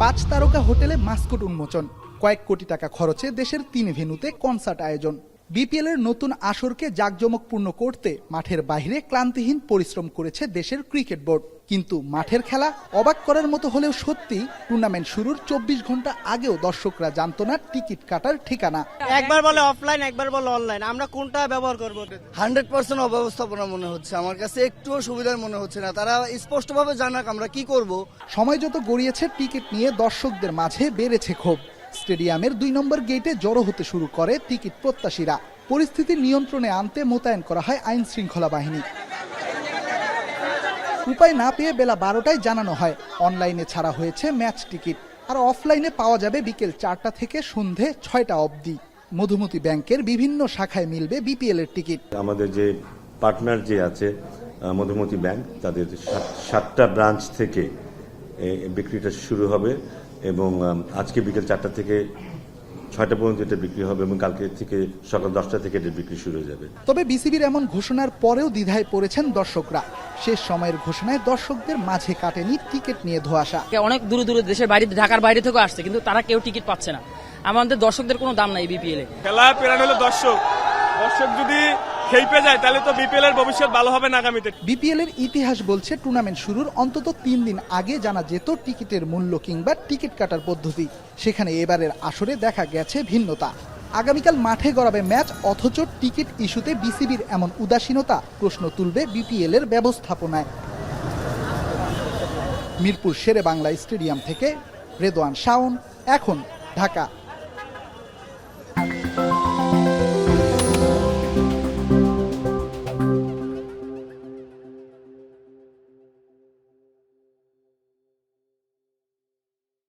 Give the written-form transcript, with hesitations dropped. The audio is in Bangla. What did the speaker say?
5 তারকা হোটেলে মাস্কট উন্মোচন, কয়েক কোটি টাকা খরচে দেশের 3 ভেন্যুতে কনসার্ট আয়োজন। বিপিএল এর নতুন আসরকে জাঁকজমকপূর্ণ করতে মাঠের বাইরে ক্লান্তিহীন পরিশ্রম করেছে দেশের ক্রিকেট বোর্ড। কিন্তু মাঠের খেলা অবাক করার মতো হলেও সত্যি টুর্নামেন্ট শুরুর 24 ঘন্টা আগেও দর্শকরা জানত না টিকিট কাটার ঠিকানা। একবার বলে অফলাইন, একবার বলে অনলাইন, আমরা কোনটা ব্যবহার করব? 100% অব্যবস্থাপনা মনে হচ্ছে আমার কাছে, একটুও সুবিধার মনে হচ্ছে না। তারা স্পষ্টভাবে জানাক আমরা কি করব। সময় যত গড়িয়েছে টিকিট নিয়ে দর্শকদের মাঝে বেড়েছে ক্ষোভ। স্টেডিয়ামের 2 নম্বর গেটে জড়ো হতে শুরু করে টিকিট প্রত্যাশীরা। পরিস্থিতি নিয়ন্ত্রণে আনতে মোতায়েন করা হয় আইন শৃঙ্খলা বাহিনী। উপায় না পেয়ে বেলা 12টায় জানানো হয় অনলাইনে ছাড়া হয়েছে ম্যাচ টিকিট, আর অফলাইনে পাওয়া যাবে বিকেল 4টা থেকে সন্ধে 6টা অবধি। মধুমতি ব্যাংকের বিভিন্ন শাখায় মিলবে বিপিএল এর টিকিট। আমাদের যে পার্টনার যে আছে মধুমতি ব্যাংক, তাদের 7টা ব্রাঞ্চ থেকে বিক্রিটা শুরু হবে এবং আজকে বিকেল 4টা থেকে 6টা পর্যন্ত এটা বিক্রি হবে এবং কালকে থেকে সকাল 10টা থেকে এটা বিক্রি শুরু হয়ে যাবে। তবে বিসিবির এমন ঘোষণার পরেও দ্বিধায় পড়েছেন দর্শকরা। শেষ সময়ের ঘোষণায় দর্শকদের মাঝে কাটেনি টিকিট নিয়ে ধোঁয়াশা। অনেক দূরে দূরে দেশের বাইরে, ঢাকার বাইরে থেকে আসছে, কিন্তু তারা কেউ টিকিট পাচ্ছে না। আমাদের দর্শকদের কোনো দাম নাই বিপিএল এ। খেলা প্রাণ হলো দর্শক যদি খেলতে যায় তাহলে তো বিপিএল এর ভবিষ্যৎ ভালো হবে না আগামীতে। বিপিএল এর ইতিহাস বলছে টুর্নামেন্ট শুরুর অন্তত 3 দিন আগে জানা যেত টিকিটের মূল্য কিংবা টিকিট কাটার পদ্ধতি। সেখানে এবারের আসরে দেখা গেছে ভিন্নতা। আগামীকাল মাঠে গড়াবে ম্যাচ, অথচ টিকিট ইস্যুতে বিসিবির এমন উদাসীনতা প্রশ্ন তুলবে বিপিএল এর ব্যবস্থাপনায়। মিরপুর শেরে বাংলা স্টেডিয়াম থেকে রেদওয়ান শাওন, এখন, ঢাকা।